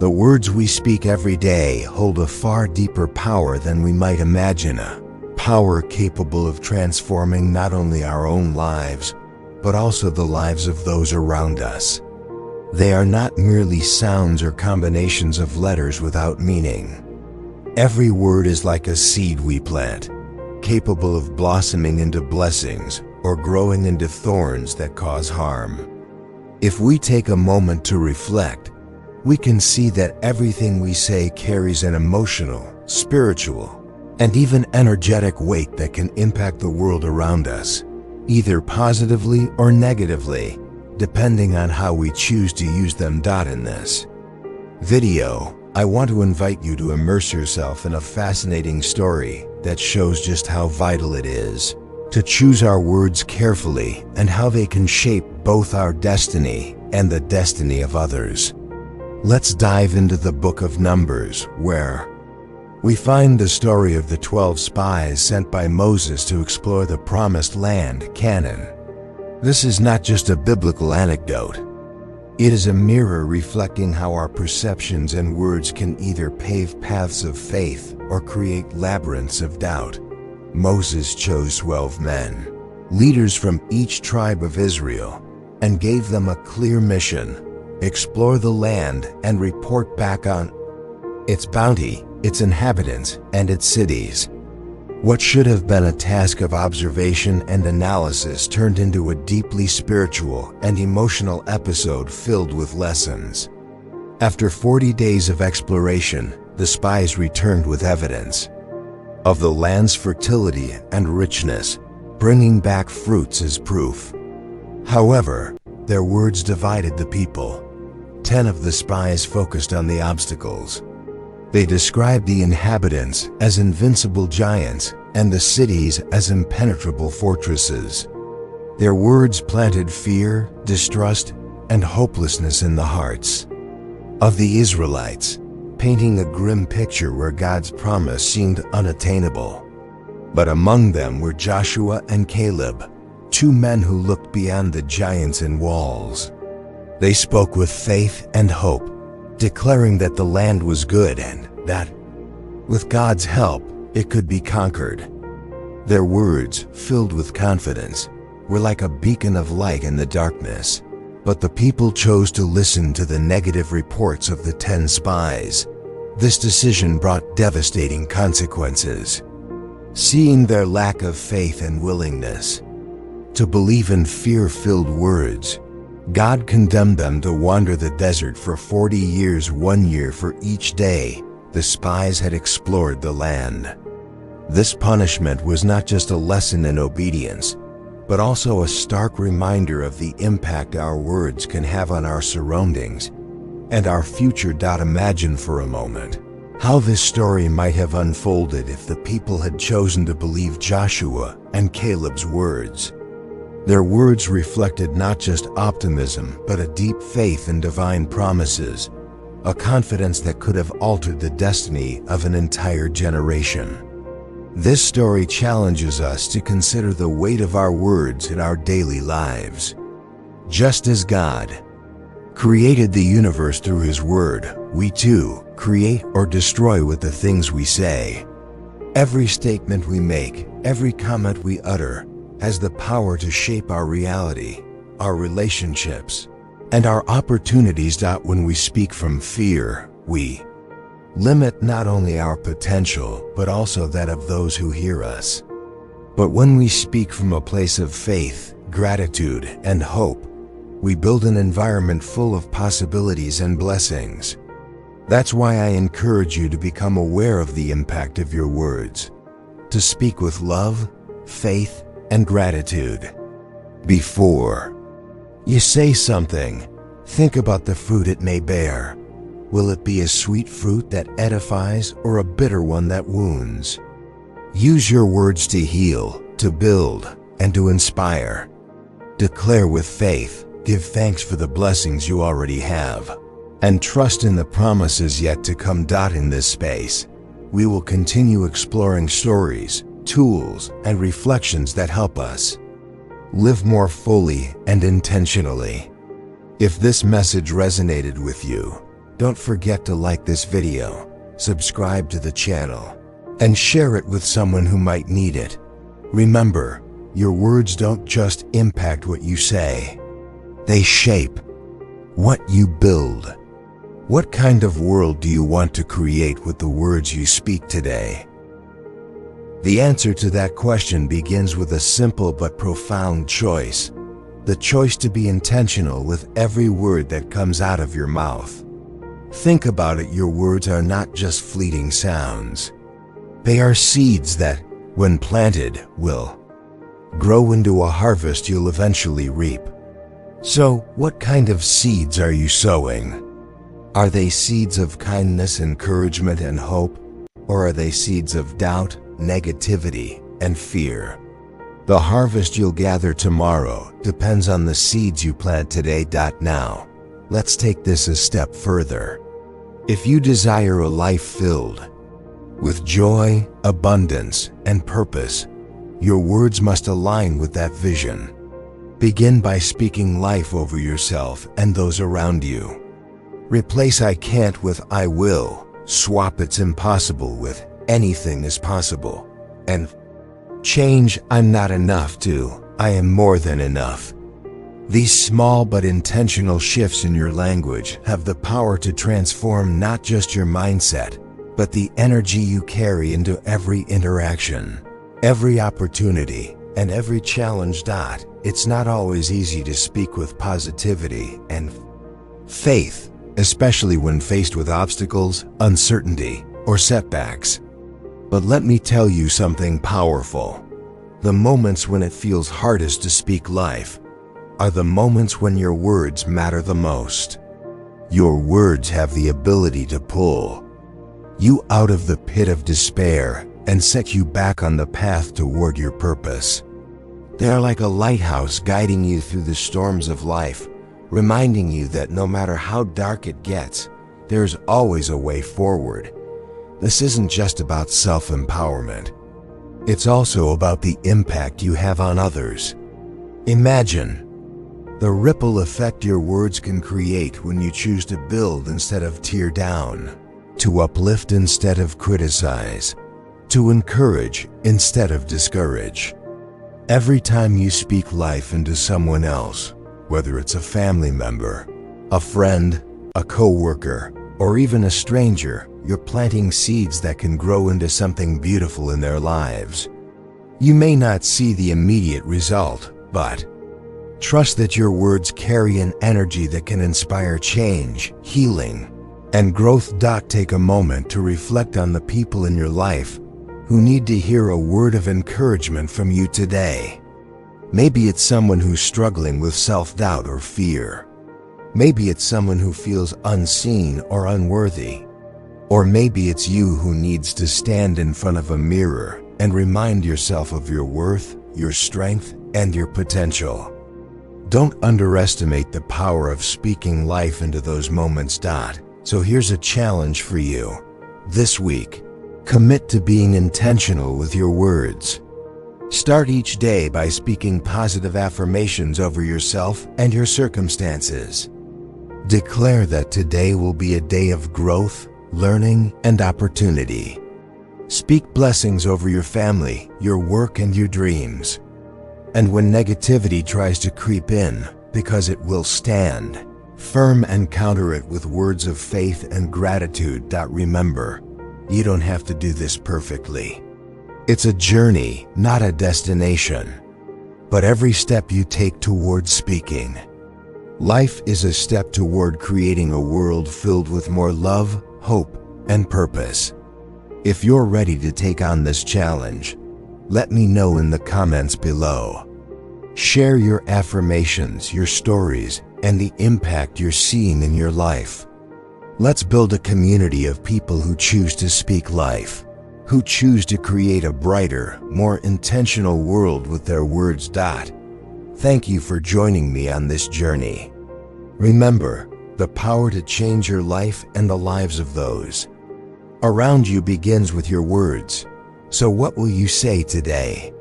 The words we speak every day hold a far deeper power than we might imagine, a power capable of transforming not only our own lives, but also the lives of those around us. They are not merely sounds or combinations of letters without meaning. Every word is like a seed we plant, capable of blossoming into blessings or growing into thorns that cause harm. If we take a moment to reflect, we can see that everything we say carries an emotional, spiritual, and even energetic weight that can impact the world around us, either positively or negatively, depending on how we choose to use them. In this video, I want to invite you to immerse yourself in a fascinating story that shows just how vital it is to choose our words carefully and how they can shape both our destiny and the destiny of others. Let's dive into the book of Numbers, where we find the story of the 12 spies sent by Moses to explore the promised land, Canaan. This is not just a biblical anecdote. It is a mirror reflecting how our perceptions and words can either pave paths of faith or create labyrinths of doubt. Moses chose 12 men, leaders from each tribe of Israel, and gave them a clear mission: explore the land and report back on its bounty, its inhabitants, and its cities. What should have been a task of observation and analysis turned into a deeply spiritual and emotional episode filled with lessons. After 40 days of exploration, the spies returned with evidence of the land's fertility and richness, bringing back fruits as proof. However, their words divided the people. 10 of the spies focused on the obstacles. They described the inhabitants as invincible giants and the cities as impenetrable fortresses. Their words planted fear, distrust, and hopelessness in the hearts of the Israelites, painting a grim picture where God's promise seemed unattainable. But among them were Joshua and Caleb, 2 men who looked beyond the giants and walls. They spoke with faith and hope, declaring that the land was good and that, with God's help, it could be conquered. Their words, filled with confidence, were like a beacon of light in the darkness. But the people chose to listen to the negative reports of the 10 spies. This decision brought devastating consequences. Seeing their lack of faith and willingness to believe in fear-filled words, God condemned them to wander the desert for 40 years, 1 year for each day the spies had explored the land. This punishment was not just a lesson in obedience, but also a stark reminder of the impact our words can have on our surroundings and our future. Imagine for a moment how this story might have unfolded if the people had chosen to believe Joshua and Caleb's words. Their words reflected not just optimism, but a deep faith in divine promises, a confidence that could have altered the destiny of an entire generation. This story challenges us to consider the weight of our words in our daily lives. Just as God created the universe through His Word, we too create or destroy with the things we say. Every statement we make, every comment we utter, has the power to shape our reality, our relationships, and our opportunities. When we speak from fear, we limit not only our potential, but also that of those who hear us. But when we speak from a place of faith, gratitude, and hope, we build an environment full of possibilities and blessings. That's why I encourage you to become aware of the impact of your words, to speak with love, faith, and gratitude. Before you say something, think about the fruit it may bear. Will it be a sweet fruit that edifies or a bitter one that wounds? Use your words to heal, to build, and to inspire. Declare with faith, give thanks for the blessings you already have, and trust in the promises yet to come. In this space, we will continue exploring stories, tools, and reflections that help us live more fully and intentionally. If this message resonated with you, Don't forget to like this video, subscribe to the channel, and share it with someone who might need it. Remember, your words don't just impact what you say. They shape what you build. What kind of world do you want to create with the words you speak today? The answer to that question begins with a simple but profound choice. The choice to be intentional with every word that comes out of your mouth. Think about it, your words are not just fleeting sounds. They are seeds that, when planted, will grow into a harvest you'll eventually reap. So, what kind of seeds are you sowing? Are they seeds of kindness, encouragement, and hope? Or are they seeds of doubt, negativity, and fear? The harvest you'll gather tomorrow depends on the seeds you plant today. Now, let's take this a step further. If you desire a life filled with joy, abundance, and purpose, your words must align with that vision. Begin by speaking life over yourself and those around you. Replace "I can't" with "I will." Swap "it's impossible" with "anything is possible." And change "I'm not enough" to "I am more than enough." These small but intentional shifts in your language have the power to transform not just your mindset, but the energy you carry into every interaction, every opportunity, and every challenge. It's not always easy to speak with positivity and faith, especially when faced with obstacles, uncertainty, or setbacks. But let me tell you something powerful. The moments when it feels hardest to speak life are the moments when your words matter the most. Your words have the ability to pull you out of the pit of despair and set you back on the path toward your purpose. They are like a lighthouse guiding you through the storms of life, reminding you that no matter how dark it gets, there's always a way forward. This isn't just about self-empowerment. It's also about the impact you have on others. Imagine the ripple effect your words can create when you choose to build instead of tear down, to uplift instead of criticize, to encourage instead of discourage. Every time you speak life into someone else, whether it's a family member, a friend, a coworker, or even a stranger, you're planting seeds that can grow into something beautiful in their lives. You may not see the immediate result, but trust that your words carry an energy that can inspire change, healing, and growth. Take a moment to reflect on the people in your life who need to hear a word of encouragement from you today. Maybe it's someone who's struggling with self-doubt or fear. Maybe it's someone who feels unseen or unworthy. Or maybe it's you who needs to stand in front of a mirror and remind yourself of your worth, your strength, and your potential. Don't underestimate the power of speaking life into those moments. So here's a challenge for you. This week, commit to being intentional with your words. Start each day by speaking positive affirmations over yourself and your circumstances. Declare that today will be a day of growth, learning, and opportunity. Speak blessings over your family, your work, and your dreams. And when negativity tries to creep in, because it will, stand firm and counter it with words of faith and gratitude. Remember, you don't have to do this perfectly. It's a journey, not a destination. But every step you take toward speaking life is a step toward creating a world filled with more love, hope, and purpose. If you're ready to take on this challenge, let me know in the comments below. Share your affirmations, your stories, and the impact you're seeing in your life. Let's build a community of people who choose to speak life, who choose to create a brighter, more intentional world with their words. Thank you for joining me on this journey. Remember, the power to change your life and the lives of those around you begins with your words. So what will you say today?